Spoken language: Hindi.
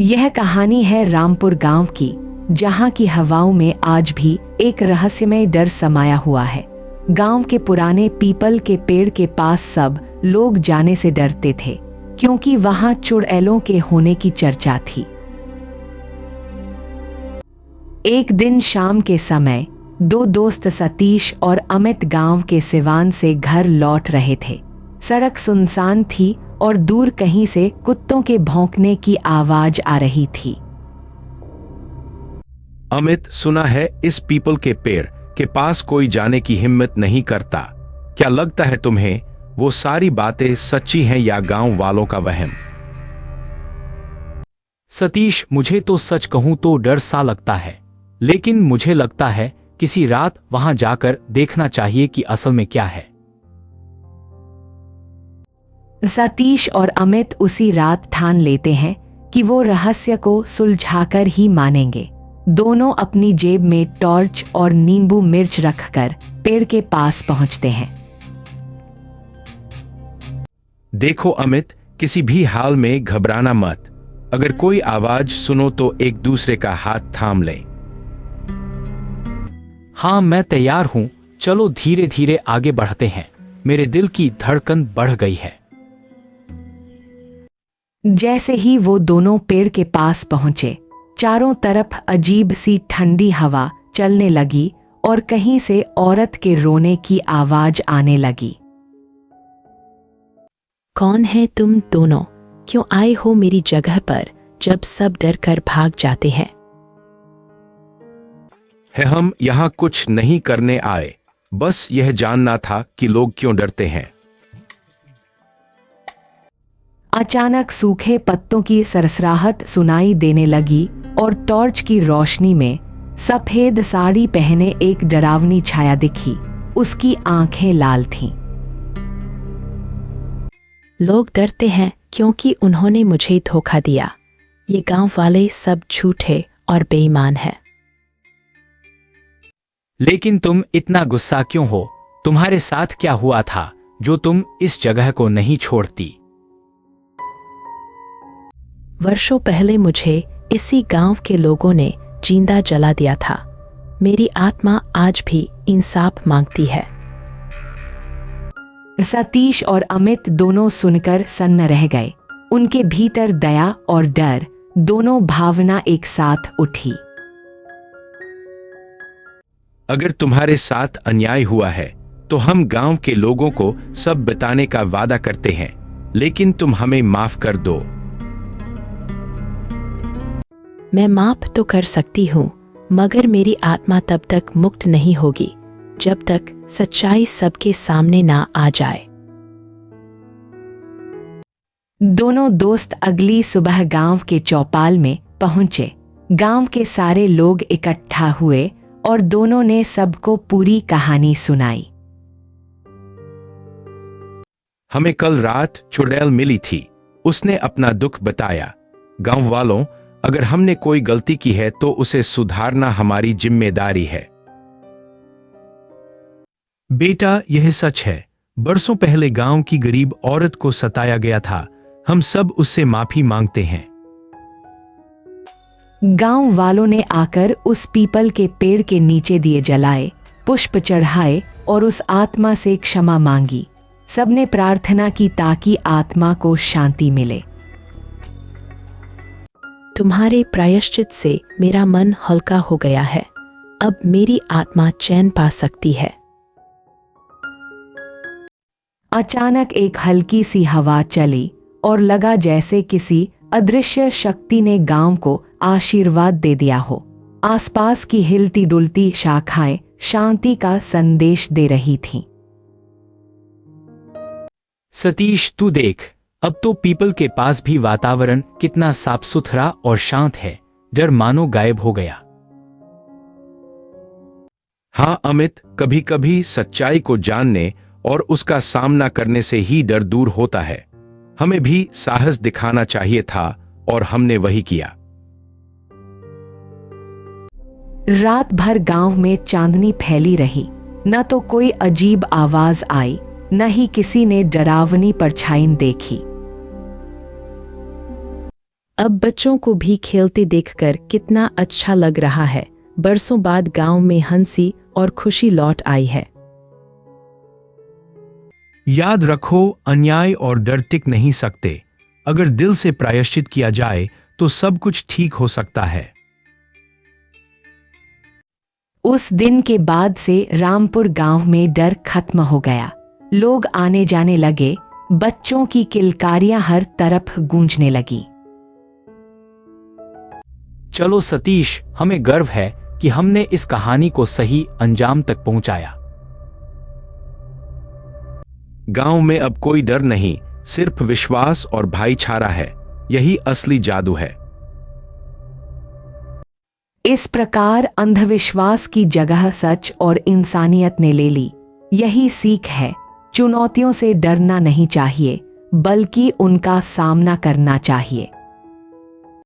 यह कहानी है रामपुर गांव की, जहां की हवाओं में आज भी एक रहस्यमय डर समाया हुआ है। गांव के पुराने पीपल के पेड़ के पास सब लोग जाने से डरते थे, क्योंकि वहां चुड़ैलों के होने की चर्चा थी। एक दिन शाम के समय दो दोस्त सतीश और अमित गांव के सिवान से घर लौट रहे थे। सड़क सुनसान थी और दूर कहीं से कुत्तों के भौंकने की आवाज आ रही थी। अमित, सुना है इस पीपल के पेड़ के पास कोई जाने की हिम्मत नहीं करता। क्या लगता है तुम्हें वो सारी बातें सच्ची हैं या गांव वालों का वहम? सतीश, मुझे तो सच कहूं तो डर सा लगता है, लेकिन मुझे लगता है किसी रात वहां जाकर देखना चाहिए कि असल में क्या है। सतीश और अमित उसी रात ठान लेते हैं कि वो रहस्य को सुलझाकर ही मानेंगे। दोनों अपनी जेब में टॉर्च और नींबू मिर्च रखकर पेड़ के पास पहुंचते हैं। देखो अमित, किसी भी हाल में घबराना मत। अगर कोई आवाज सुनो तो एक दूसरे का हाथ थाम लें। हाँ, मैं तैयार हूं। चलो धीरे धीरे आगे बढ़ते हैं। मेरे दिल की धड़कन बढ़ गई है। जैसे ही वो दोनों पेड़ के पास पहुंचे, चारों तरफ अजीब सी ठंडी हवा चलने लगी और कहीं से औरत के रोने की आवाज आने लगी। कौन है तुम दोनों? क्यों आए हो मेरी जगह पर जब सब डर कर भाग जाते हैं? हम यहां कुछ नहीं करने आए, बस यह जानना था कि लोग क्यों डरते हैं। अचानक सूखे पत्तों की सरसराहट सुनाई देने लगी और टॉर्च की रोशनी में सफेद साड़ी पहने एक डरावनी छाया दिखी। उसकी आंखें लाल थीं। लोग डरते हैं क्योंकि उन्होंने मुझे धोखा दिया। ये गांव वाले सब झूठे और बेईमान हैं। लेकिन तुम इतना गुस्सा क्यों हो? तुम्हारे साथ क्या हुआ था जो तुम इस जगह को नहीं छोड़ती? वर्षों पहले मुझे इसी गांव के लोगों ने जिंदा जला दिया था। मेरी आत्मा आज भी इंसाफ मांगती है। सतीश और अमित दोनों सुनकर सन्न रह गए। उनके भीतर दया और डर दोनों भावना एक साथ उठी। अगर तुम्हारे साथ अन्याय हुआ है तो हम गांव के लोगों को सब बताने का वादा करते हैं, लेकिन तुम हमें माफ कर दो। मैं माफ तो कर सकती हूं, मगर मेरी आत्मा तब तक मुक्त नहीं होगी जब तक सच्चाई सबके सामने ना आ जाए। दोनों दोस्त अगली सुबह गांव के चौपाल में पहुंचे। गांव के सारे लोग इकट्ठा हुए और दोनों ने सबको पूरी कहानी सुनाई। हमें कल रात चुड़ैल मिली थी। उसने अपना दुख बताया। गांव वालों, अगर हमने कोई गलती की है तो उसे सुधारना हमारी जिम्मेदारी है। बेटा, यह सच है। बरसों पहले गांव की गरीब औरत को सताया गया था। हम सब उससे माफी मांगते हैं। गांव वालों ने आकर उस पीपल के पेड़ के नीचे दिए जलाए, पुष्प चढ़ाए और उस आत्मा से क्षमा मांगी। सबने प्रार्थना की ताकि आत्मा को शांति मिले। तुम्हारे प्रायश्चित से मेरा मन हल्का हो गया है। अब मेरी आत्मा चैन पा सकती है। अचानक एक हल्की सी हवा चली और लगा जैसे किसी अदृश्य शक्ति ने गांव को आशीर्वाद दे दिया हो। आसपास की हिलती डुलती शाखाएं शांति का संदेश दे रही थीं। सतीश, तू देख, अब तो पीपल के पास भी वातावरण कितना साफ सुथरा और शांत है। डर मानो गायब हो गया। हाँ अमित, कभी कभी सच्चाई को जानने और उसका सामना करने से ही डर दूर होता है। हमें भी साहस दिखाना चाहिए था और हमने वही किया। रात भर गांव में चांदनी फैली रही। न तो कोई अजीब आवाज आई, न ही किसी ने डरावनी परछाई देखी। अब बच्चों को भी खेलते देखकर कितना अच्छा लग रहा है। बरसों बाद गांव में हंसी और खुशी लौट आई है। याद रखो, अन्याय और डर टिक नहीं सकते। अगर दिल से प्रायश्चित किया जाए तो सब कुछ ठीक हो सकता है। उस दिन के बाद से रामपुर गांव में डर खत्म हो गया। लोग आने जाने लगे, बच्चों की किलकारियां हर तरफ गूंजने लगी। चलो सतीश, हमें गर्व है कि हमने इस कहानी को सही अंजाम तक पहुंचाया। गांव में अब कोई डर नहीं, सिर्फ विश्वास और भाईचारा है। यही असली जादू है। इस प्रकार अंधविश्वास की जगह सच और इंसानियत ने ले ली। यही सीख है, चुनौतियों से डरना नहीं चाहिए, बल्कि उनका सामना करना चाहिए।